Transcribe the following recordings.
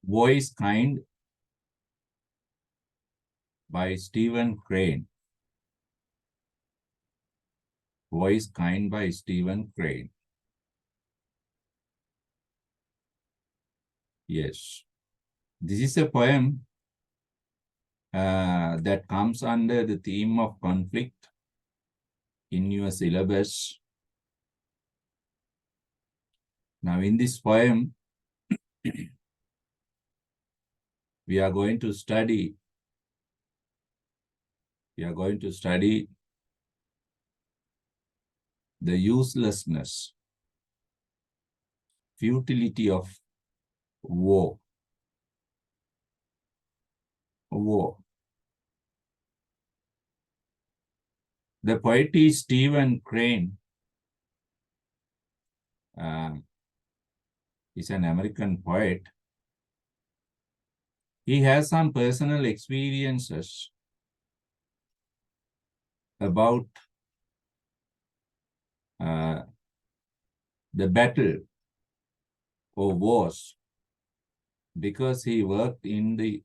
War is Kind by Stephen Crane. War is Kind by Stephen Crane. Yes. This is a poem that comes under the theme of conflict in your syllabus. Now, in this poem, we are going to study the uselessness, futility of war. The poet is Stephen Crane. He's an American poet. He has some personal experiences about the battle or wars because he worked in the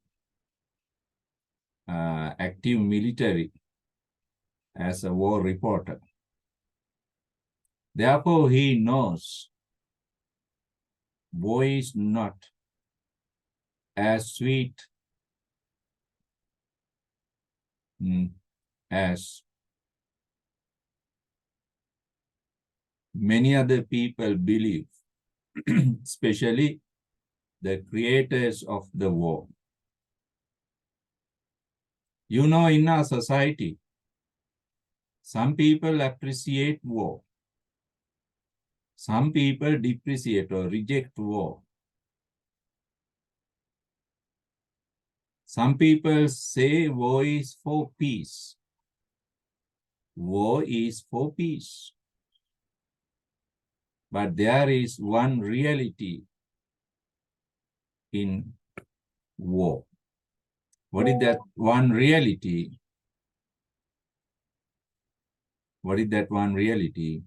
active military as a war reporter. Therefore, he knows war is not as sweet as many other people believe, especially the creators of the war. You know, in our society, some people appreciate war. Some people depreciate or reject war. Some people say war is for peace. War is for peace. But there is one reality in war. What is that one reality? What is that one reality?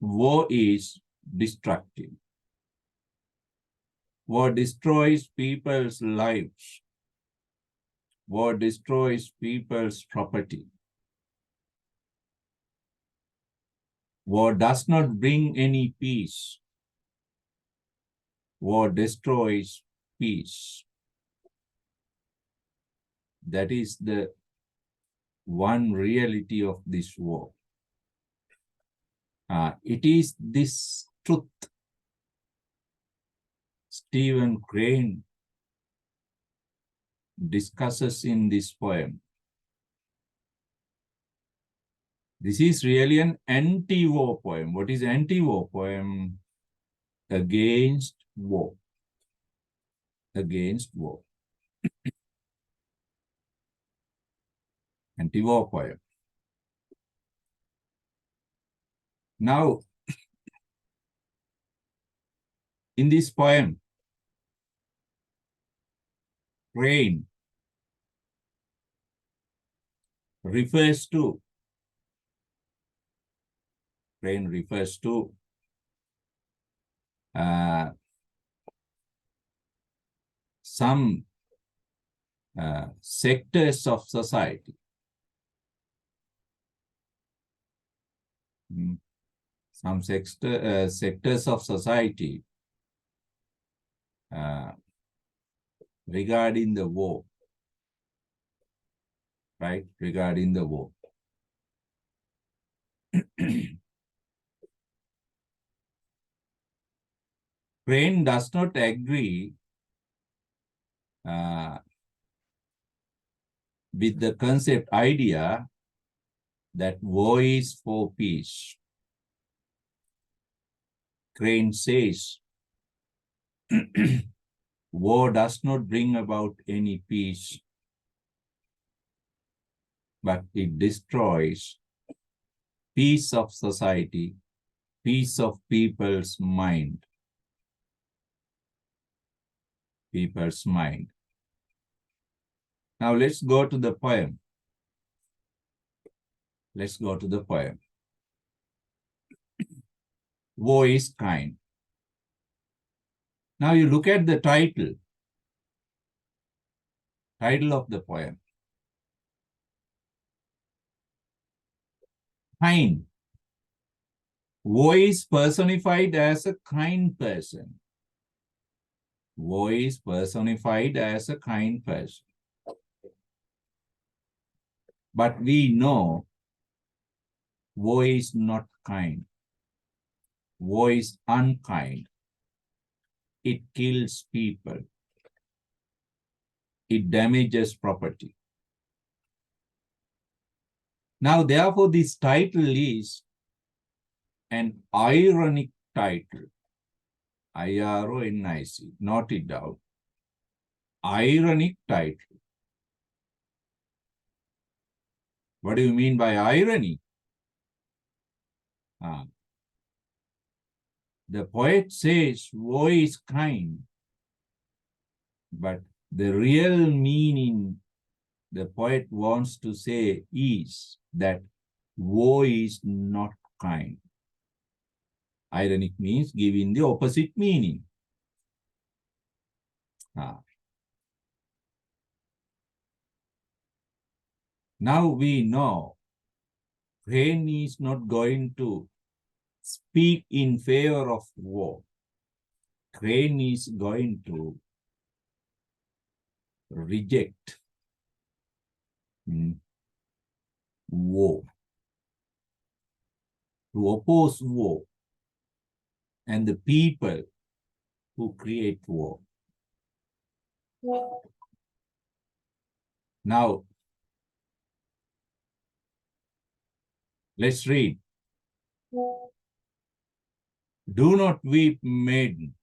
War is destructive. War destroys people's lives. War destroys people's property. War does not bring any peace. War destroys peace. That is the one reality of this war. It is this truth Stephen Crane discusses in this poem. This is really an anti-war poem. What is anti-war poem? Against war. Against war. Anti-war poem. Now, in this poem, Crane refers to some sectors of society. Some sectors of society regarding the war, right? Regarding the war. Crane does not agree with the concept idea that war is for peace. Crane says, war does not bring about any peace, but it destroys peace of society, peace of people's mind. People's mind. Now let's go to the poem. Let's go to the poem. War is kind. Now you look at the title of the poem. Kind. Voice personified as a kind person. Voice personified as a kind person. But we know voice not kind. Voice unkind. It kills people. It damages property. Now, therefore, this title is an ironic title. ironic, note it down. Ironic title. What do you mean by irony? The poet says woe is kind, but the real meaning the poet wants to say is that woe is not kind. Ironic means giving the opposite meaning. Now we know Crane is not going to speak in favor of war. Crane is going to reject war, to oppose war, and the people who create war. Now, let's read. Do not weep, maiden,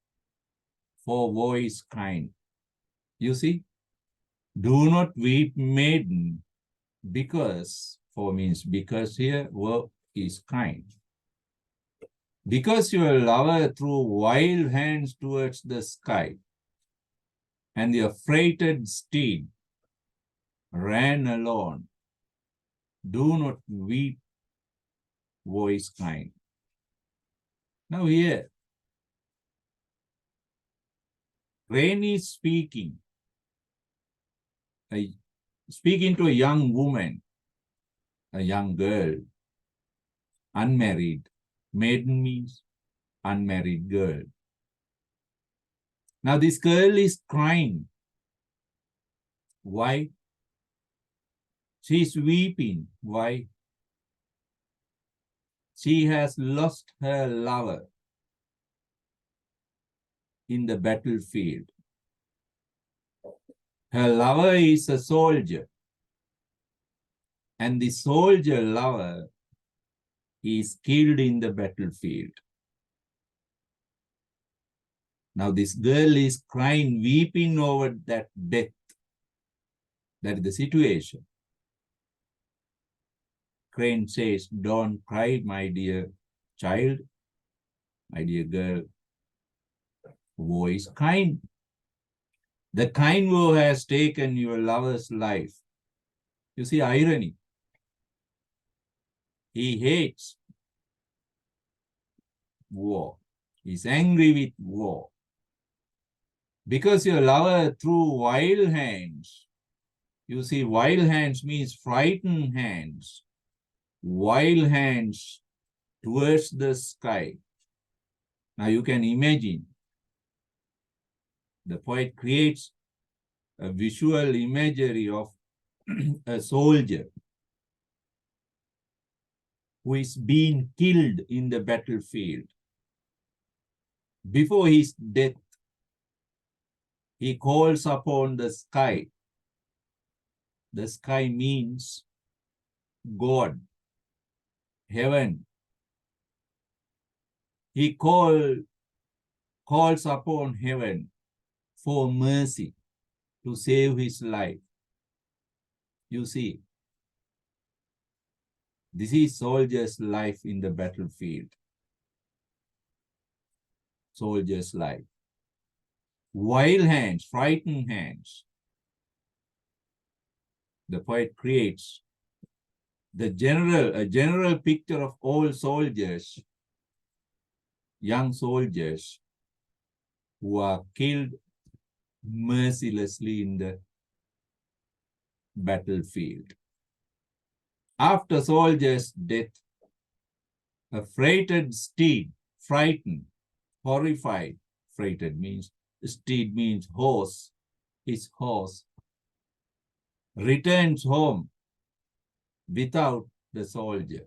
for war is kind. You see? Do not weep, maiden, because, for means because here, war is kind. Because your lover threw wild hands towards the sky, and the affrighted steed ran alone. Do not weep, war is kind. Now here, Rain is speaking to a young woman, a young girl, unmarried. Maiden means unmarried girl. Now this girl is crying. Why? She's weeping. Why? She has lost her lover in the battlefield. Her lover is a soldier, and the soldier lover is killed in the battlefield. Now this girl is crying, weeping over that death. That is the situation. Crane says, don't cry, my dear child, my dear girl. War is kind. The kind war has taken your lover's life. You see irony. He hates war. He's angry with war. Because your lover threw wild hands. You see, wild hands means frightened hands. Wild hands towards the sky. Now you can imagine. The poet creates a visual imagery of a soldier who is being killed in the battlefield. Before his death, he calls upon the sky. The sky means God, heaven. He calls upon heaven for mercy to save his life. You see, this is soldier's life in the battlefield. Soldier's life. Wild hands, frightened hands. The poet creates a general picture of all soldiers, young soldiers, who are killed mercilessly in the battlefield. After soldiers' death, a freighted steed, frightened, horrified, freighted means, steed means horse, his horse, returns home without the soldier.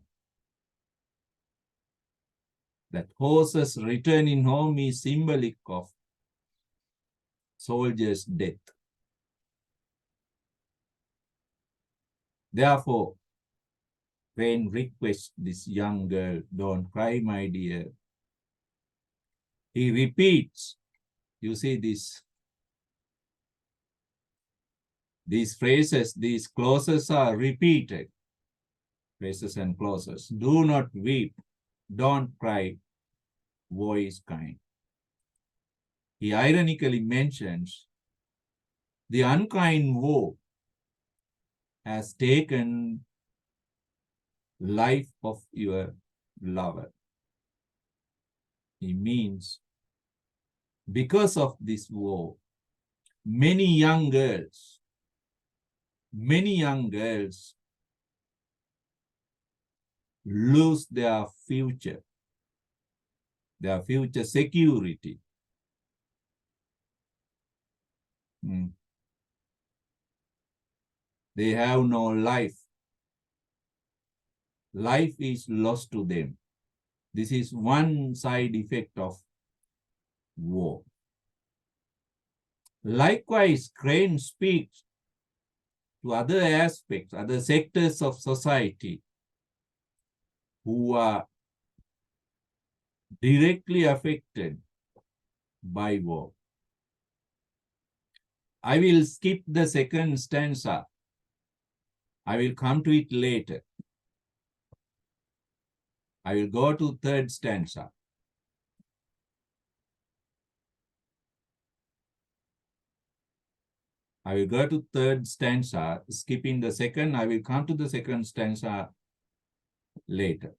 That horses returning home is symbolic of soldier's death. Therefore, Crane requests this young girl, don't cry, my dear. He repeats, you see these phrases, these clauses are repeated. Phrases and clauses. Do not weep, don't cry, woe is kind. He ironically mentions the unkind woe has taken life of your lover. He means because of this woe, many young girls lose their future security. They have no life. Life is lost to them. This is one side effect of war. Likewise, Crane speaks to other aspects, other sectors of society who are directly affected by war. I will skip the second stanza. I will come to it later. I will go to third stanza. I will go to third stanza, skipping the second. I will come to the second stanza later.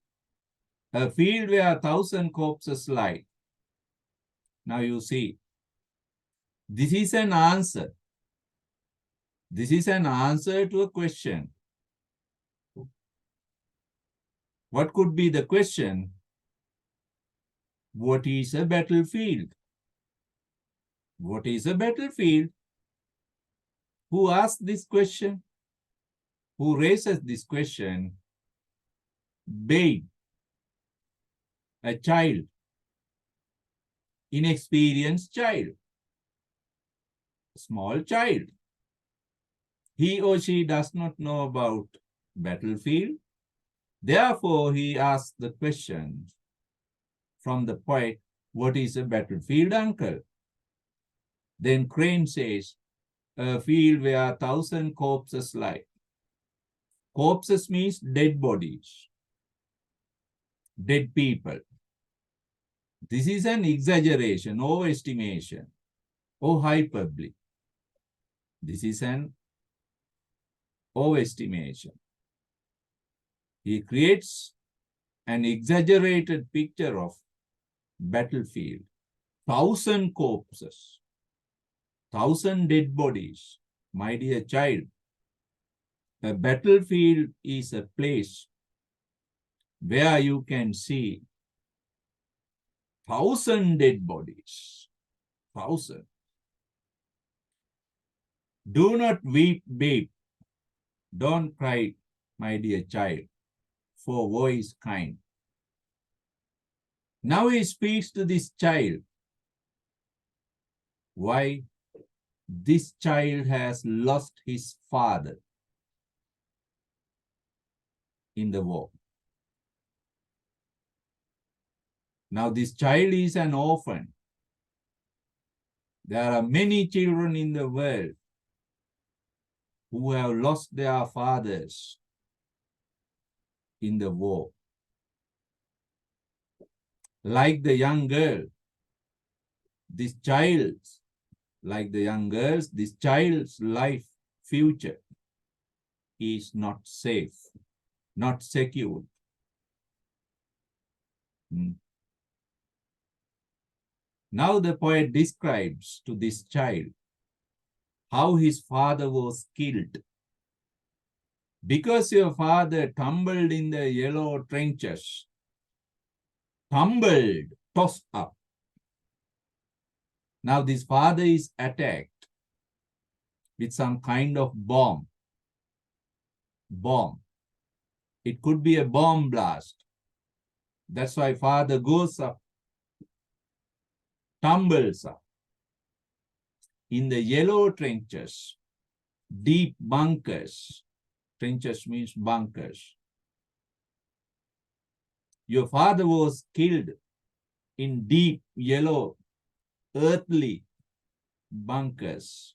A field where 1,000 corpses lie. Now you see, this is an answer. This is an answer to a question. What could be the question? What is a battlefield? What is a battlefield? Who asked this question? Who raises this question? Babe, a child, inexperienced child, small child. He or she does not know about battlefield. Therefore, he asks the question from the poet, what is a battlefield, uncle? Then Crane says, a field where 1,000 corpses lie. Corpses means dead bodies, dead people. This is an exaggeration, overestimation, or hyperbole. This is an overestimation. He creates an exaggerated picture of battlefield. 1,000 corpses, 1,000 dead bodies. My dear child, a battlefield is a place where you can see 1,000 dead bodies. 1,000. Do not weep, babe. Don't cry, my dear child, for woe is kind. Now he speaks to this child. Why? This child has lost his father in the war. Now this child is an orphan. There are many children in the world who have lost their fathers in the war. Like the young girl, this child, like the young girls, this child's life, future is not safe, not secure. Now the poet describes to this child how his father was killed. Because your father tumbled in the yellow trenches, tumbled, tossed up. Now this father is attacked with some kind of bomb. It could be a bomb blast. That's why father goes up, tumbles up in the yellow trenches, deep bunkers. Trenches means bunkers. Your father was killed in deep yellow earthly bunkers.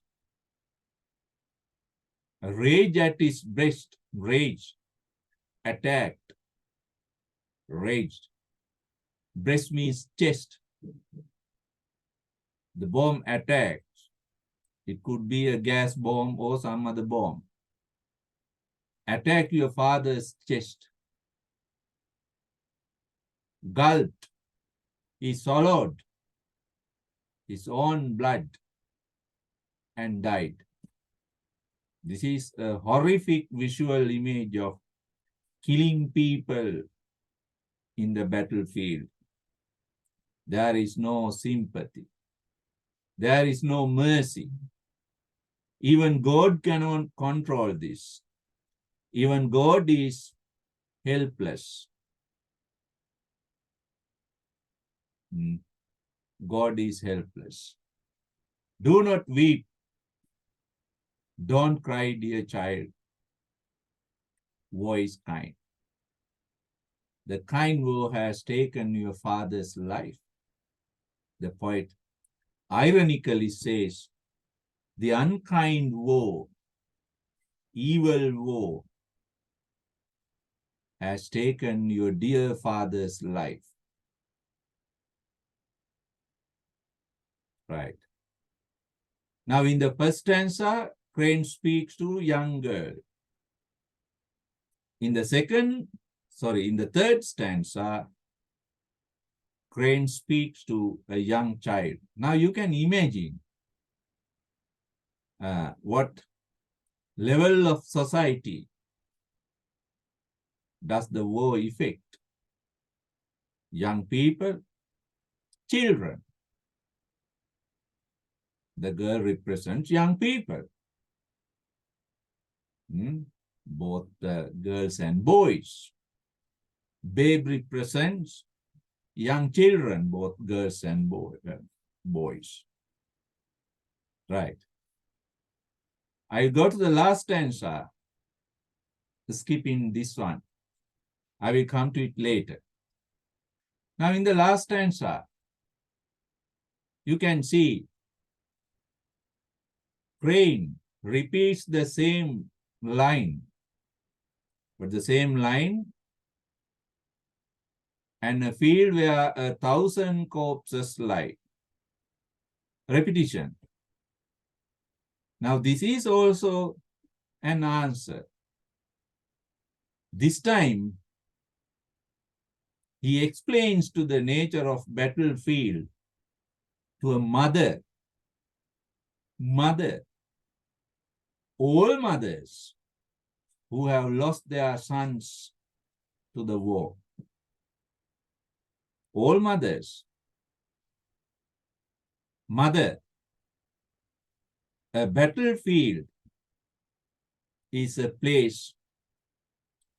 Rage at his breast, rage, attacked, raged. Breast means chest. The bomb attacked. It could be a gas bomb or some other bomb. Attack your father's chest. Gulped. He swallowed his own blood and died. This is a horrific visual image of killing people in the battlefield. There is no sympathy. There is no mercy. Even God cannot control this. Even God is helpless. God is helpless. Do not weep. Don't cry, dear child. Woe is kind. The kind woe has taken your father's life. The poet ironically says, the unkind woe, evil woe, has taken your dear father's life. Right. Now in the first stanza, Crane speaks to young girl. In the third stanza, Crane speaks to a young child. Now you can imagine what level of society does the war affect? Young people, children. The girl represents young people. Both girls and boys. Babe represents young children, both girls and boys. Right. I'll go to the last stanza, skipping this one. I will come to it later. Now in the last stanza, you can see Crane repeats the same line, but the same line, and a field where 1,000 corpses lie. Repetition. Now this is also an answer. This time, he explains to the nature of battlefield to a mother. All mothers who have lost their sons to the war. All mothers. Mother. A battlefield is a place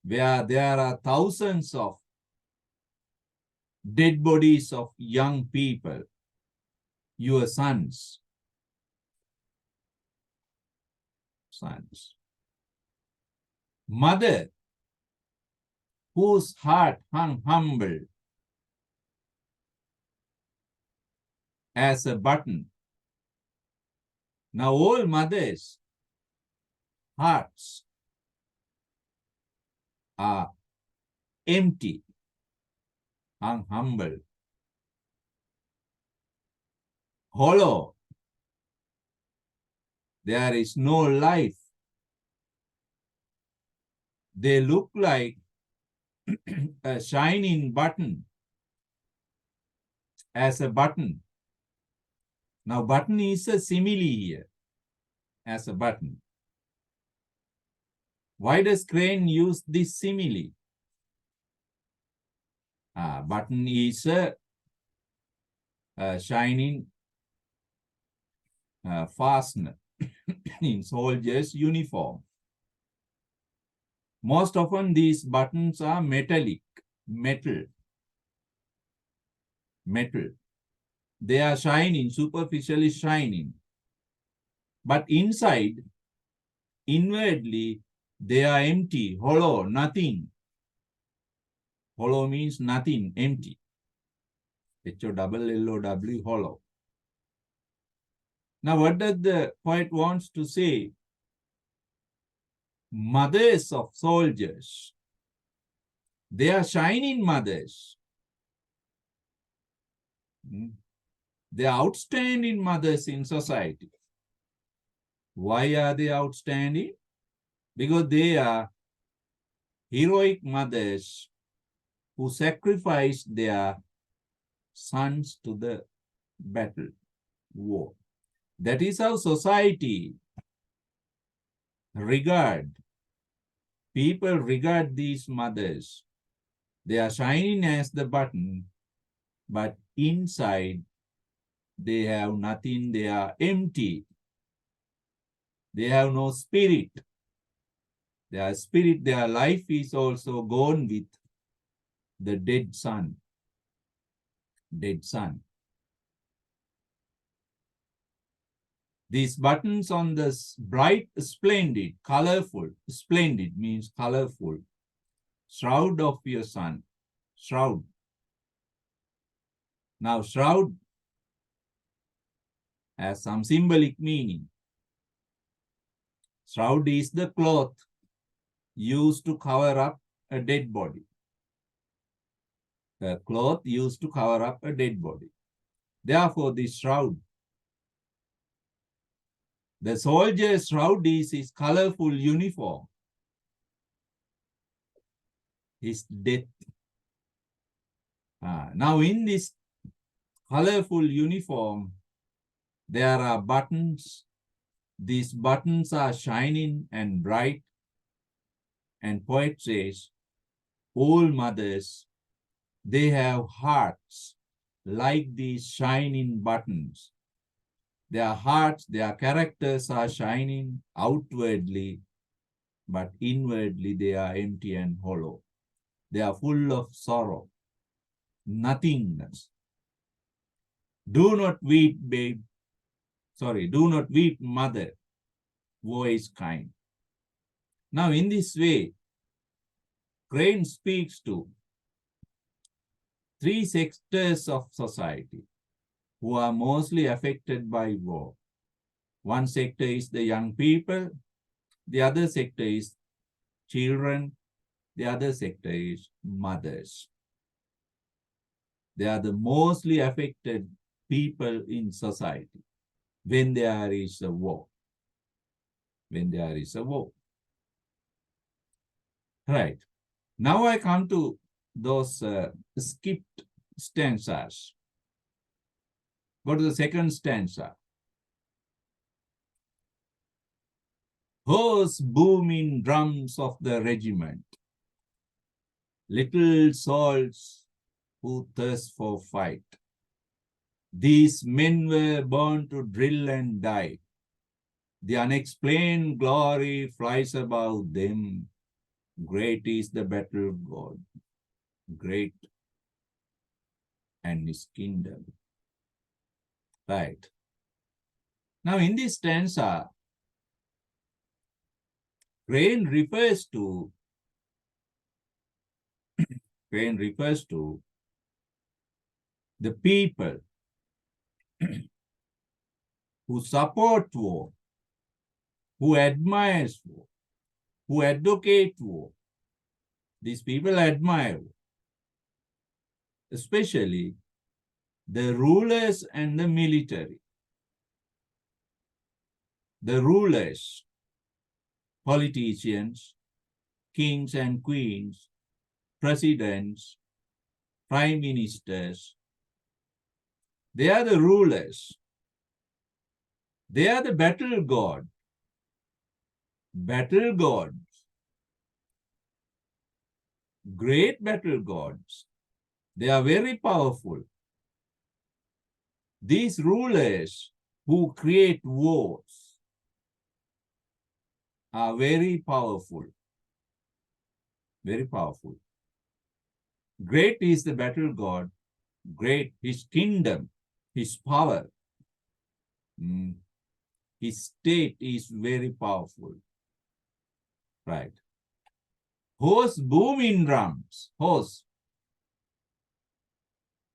where there are thousands of dead bodies of young people, your sons. Mother, whose heart hung humble as a button. Now all mothers' hearts are empty, hung humble, hollow. There is no life. They look like a shining button, as a button. Now, button is a simile here as a button. Why does Crane use this simile? Button is a shining fastener in soldier's uniform. Most often these buttons are metallic, metal. They are shining, superficially shining. But inside, inwardly, they are empty, hollow, nothing. Hollow means nothing, empty. H-O-L-L-O-W, hollow. Now, what does the poet wants to say? Mothers of soldiers. They are shining mothers. They are outstanding mothers in society. Why are they outstanding? Because they are heroic mothers who sacrificed their sons to the battle, war. That is how society people regard these mothers. They are shining as the button, but inside they have nothing, they are empty. They have no spirit. Their spirit, their life is also gone with the dead son. Dead son. These buttons on the bright, splendid, colorful, splendid means colorful, shroud of your son. Shroud. Now, shroud has some symbolic meaning. Shroud is the cloth used to cover up a dead body. The cloth used to cover up a dead body. Therefore, this shroud, the soldier's shroud is his colorful uniform, his death. Now, in this colorful uniform, there are buttons. These buttons are shining and bright. And poet says, all mothers, they have hearts like these shining buttons. Their hearts, their characters are shining outwardly, but inwardly they are empty and hollow. They are full of sorrow, nothingness. Do not weep, babe. Sorry, do not weep, mother. Woe is kind. Now, in this way, Crane speaks to three sectors of society who are mostly affected by war. One sector is the young people, the other sector is children, the other sector is mothers. They are the mostly affected people in society when there is a war. When there is a war. Right. Now I come to those skipped stanzas. Go to the second stanza. Hoarse booming drums of the regiment, little souls who thirst for fight. These men were born to drill and die. The unexplained glory flies above them. Great is the battle god, great and his kingdom. Right. Now in this stanza, Crane refers to the people who support war, who admires war, who advocate war. These people admire war. Especially the rulers and the military. The rulers, politicians, kings and queens, presidents, prime ministers, they are the rulers. They are the battle god. Battle gods. Great battle gods. They are very powerful. These rulers who create wars are very powerful. Very powerful. Great is the battle god. Great his kingdom, his power. His state is very powerful. Right. Horse booming drums. Horse.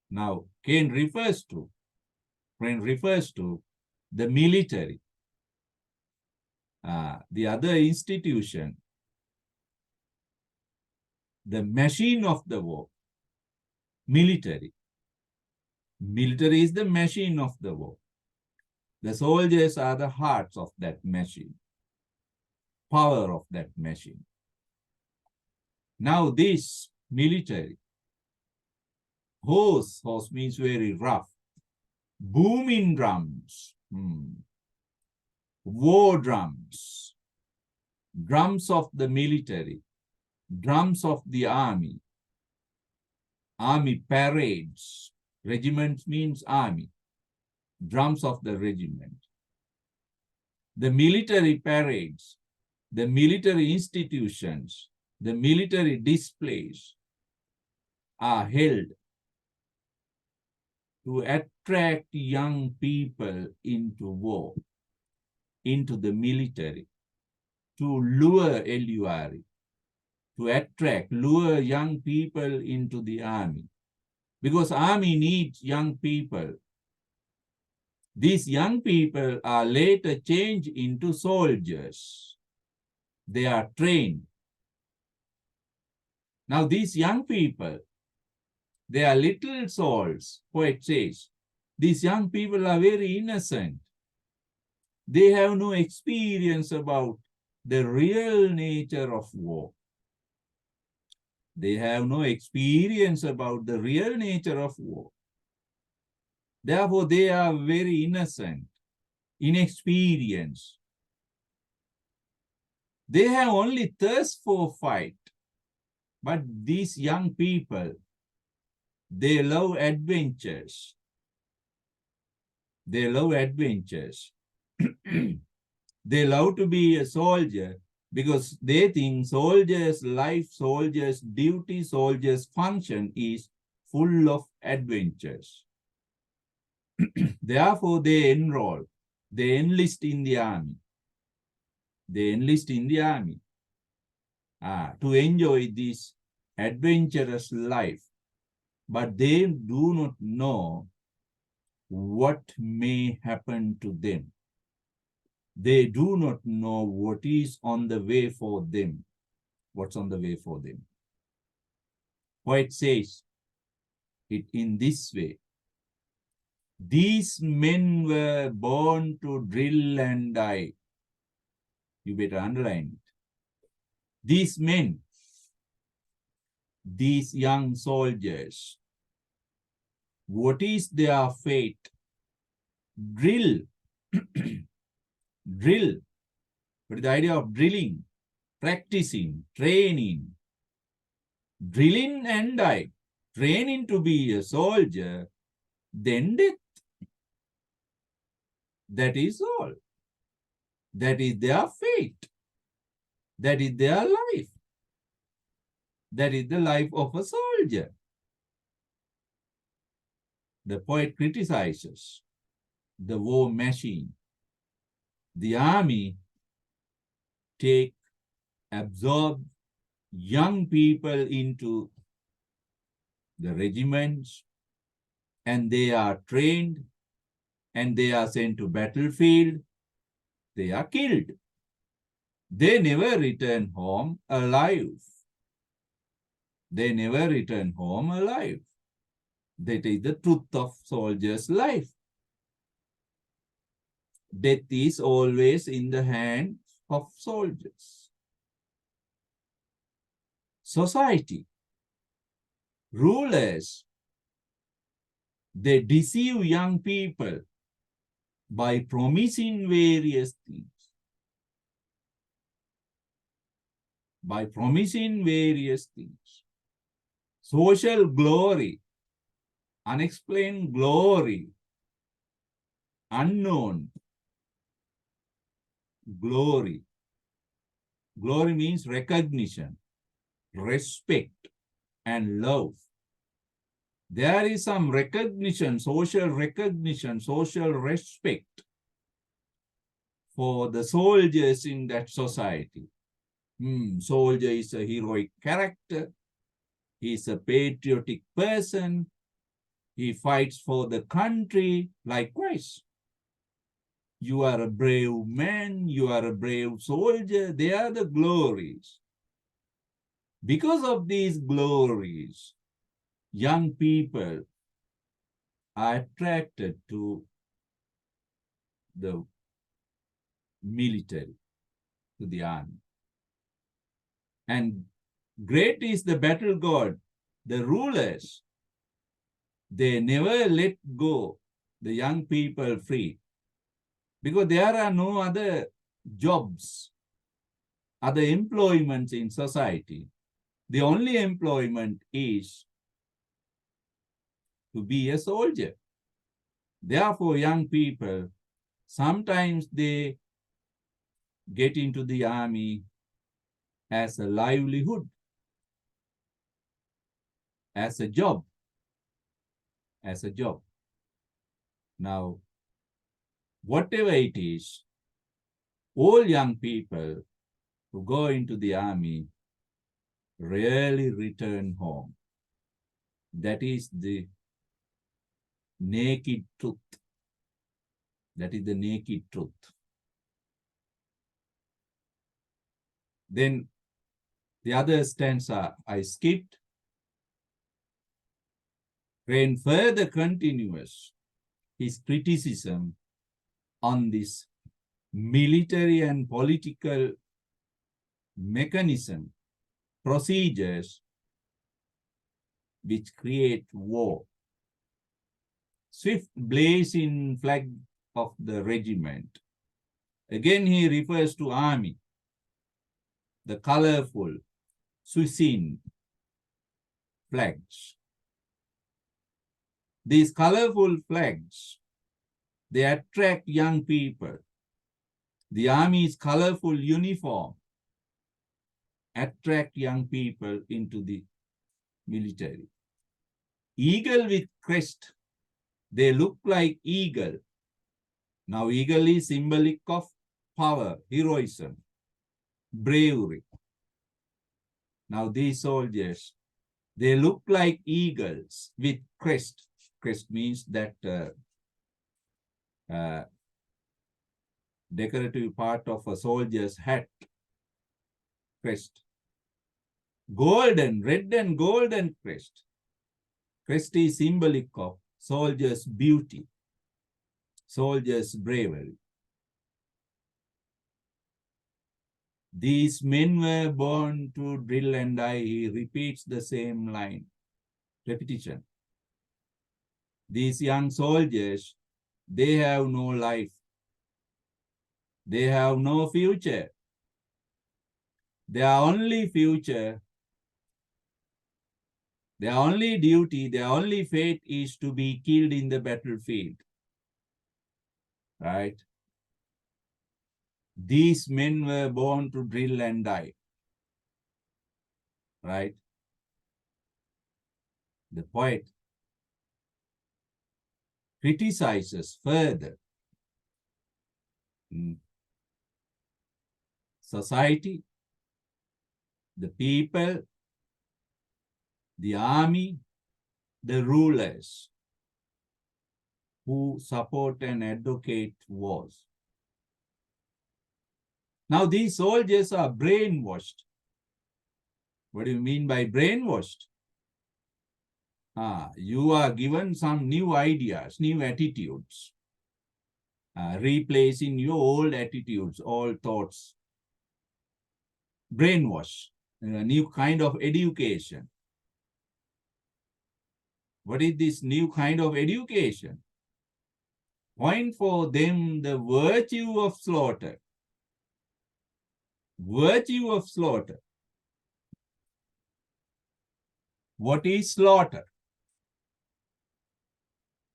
Now, Cain refers to the military. The other institution, the machine of the war, military. Military is the machine of the war. The soldiers are the hearts of that machine, power of that machine. Now this military, horse means very rough, booming drums, war drums, drums of the military, drums of the army parades. Regiment means army, drums of the regiment. The military parades, the military institutions, the military displays are held to attract young people into war, into the military, to lure, to attract, lure young people into the army. Because army needs young people. These young people are later changed into soldiers. They are trained. Now these young people, they are little souls, poet says. These young people are very innocent. They have no experience about the real nature of war. They have no experience about the real nature of war. Therefore, they are very innocent, inexperienced. They have only thirst for fight. But these young people, they love adventures. They love adventures. They love to be a soldier because they think soldiers' life, soldiers' duty, soldiers' function is full of adventures. Therefore, they enroll. They enlist in the army. They enlist in the army to enjoy this adventurous life. But they do not know what may happen to them. They do not know what is on the way for them. What's on the way for them? Poet says it in this way. These men were born to drill and die. You better underline it. These men, these young soldiers, what is their fate? Drill. Drill. What is the idea of drilling? Practicing, training. Drilling and die. Training to be a soldier, then death. That is all. That is their fate. That is their life. That is the life of a soldier. The poet criticizes the war machine. The army absorb young people into the regiments, and they are trained, and they are sent to battlefield. They are killed. They never return home alive. They never return home alive. That is the truth of soldier's life. Death is always in the hands of soldiers. Society, rulers, they deceive young people. by promising various things. By promising various things. Social glory, unexplained glory, unknown glory. Glory means recognition, respect, and love. There is some recognition, social respect for the soldiers in that society. Soldier is a heroic character. He is a patriotic person. He fights for the country. Likewise, you are a brave man. You are a brave soldier. They are the glories. Because of these glories, young people are attracted to the military, to the army. And great is the battle god. The rulers, they never let go the young people free because there are no other jobs, other employments in society. The only employment is to be a soldier. Therefore, young people, sometimes they get into the army as a livelihood, as a job. Now, whatever it is, all young people who go into the army rarely return home. That is the naked truth. That is the naked truth. Then the other stanza I skipped. Rain further continues his criticism on this military and political mechanism, procedures which create war. Swift blazing flag of the regiment. Again, he refers to army, the colorful, swishing flags. These colorful flags, they attract young people. The army's colorful uniform attract young people into the military. Eagle with crest, they look like eagle. Now, eagle is symbolic of power, heroism, bravery. Now, these soldiers, they look like eagles with crest. Crest means that decorative part of a soldier's hat. Crest. Golden, red and golden crest. Crest is symbolic of soldier's beauty, soldier's bravery. These men were born to drill and die. He repeats the same line. Repetition. These young soldiers, they have no life. They have no future. Their only future, their only duty, their only fate is to be killed in the battlefield. Right? These men were born to drill and die. Right? The poet criticizes further society, the people, the army, the rulers who support and advocate wars. Now, these soldiers are brainwashed. What do you mean by brainwashed? You are given some new ideas, new attitudes, replacing your old attitudes, old thoughts. Brainwash, a new kind of education. What is this new kind of education? Point for them the virtue of slaughter. Virtue of slaughter. What is slaughter?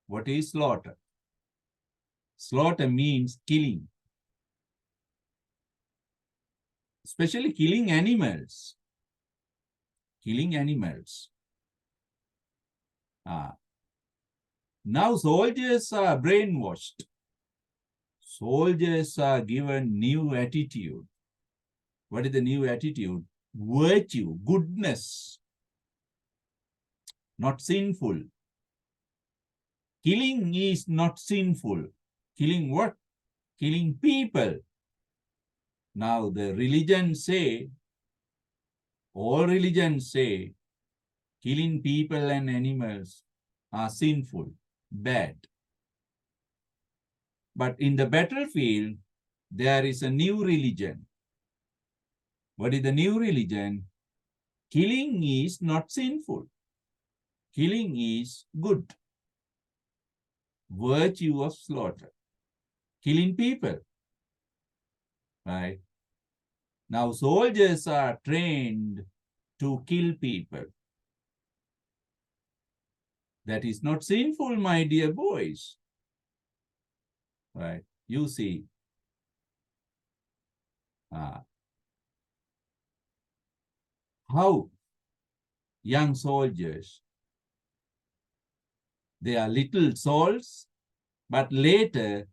What is slaughter? Slaughter means killing, especially killing animals. Killing animals. Now soldiers are brainwashed. Soldiers are given new attitude. What is the new attitude? Virtue, goodness, not sinful. Killing is not sinful. Killing what? Killing people. Now the religions say, all religions say, killing people and animals are sinful, bad. But in the battlefield, there is a new religion. What is the new religion? Killing is not sinful. Killing is good. Virtue of slaughter. Killing people. Right? Now soldiers are trained to kill people. That is not sinful, my dear boys. Right? You see. How young soldiers, they are little souls, but later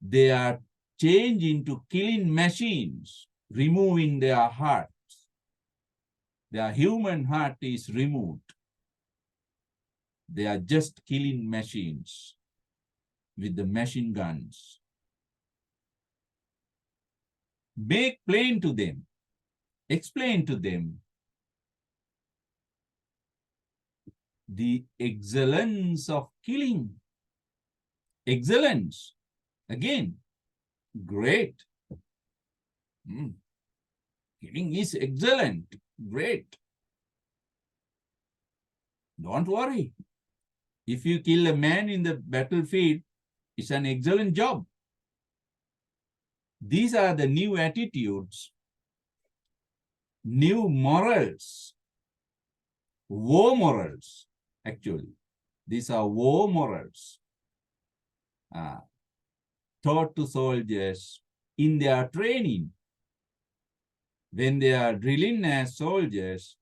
they are changed into killing machines, removing their hearts. Their human heart is removed. They are just killing machines with the machine guns. Make plain to them, explain to them the excellence of killing. Excellence. Again, great. Killing is excellent. Great. Don't worry. If you kill a man in the battlefield, it's an excellent job. These are the new attitudes, new morals, war morals, actually. These are war morals taught to soldiers in their training. When they are drilling as soldiers,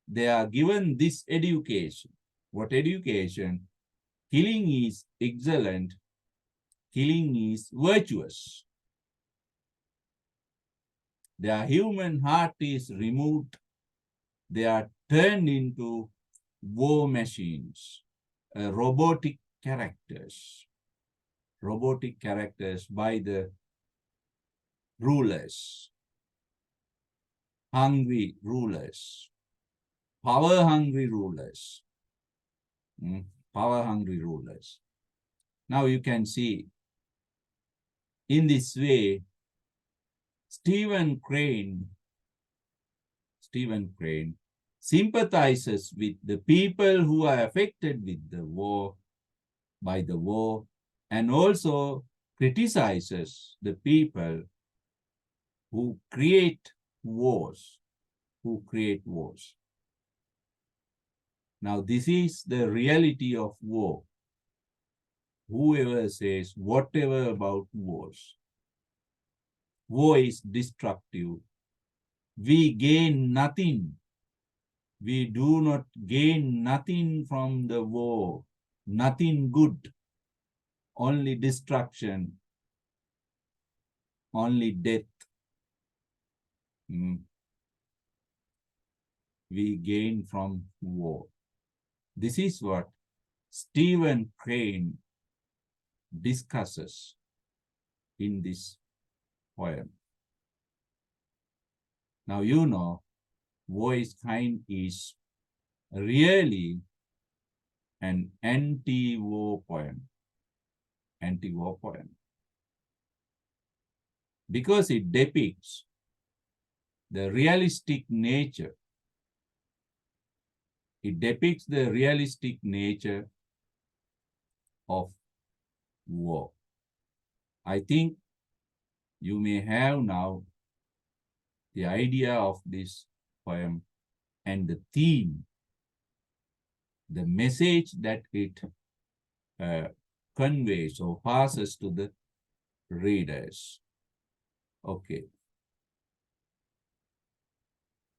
they are given this education. What education? Killing is excellent. Killing is virtuous. Their human heart is removed. They are turned into war machines, robotic characters. Robotic characters by the rulers, hungry rulers, power-hungry rulers. Power-hungry rulers. Now you can see, in this way, Stephen Crane sympathizes with the people who are affected with the war, by the war, and also criticizes the people who create wars, Now, this is the reality of war. Whoever says whatever about wars, war is destructive. We gain nothing. We do not gain nothing from the war, nothing good, only destruction, only death. We gain from war. This is what Stephen Crane discusses in this poem. Now you know, War is Kind is really an anti-war poem. Anti-war poem. Because it depicts the realistic nature. It depicts the realistic nature of war. I think you may have now the idea of this poem and the theme, the message that it conveys or passes to the readers. Okay.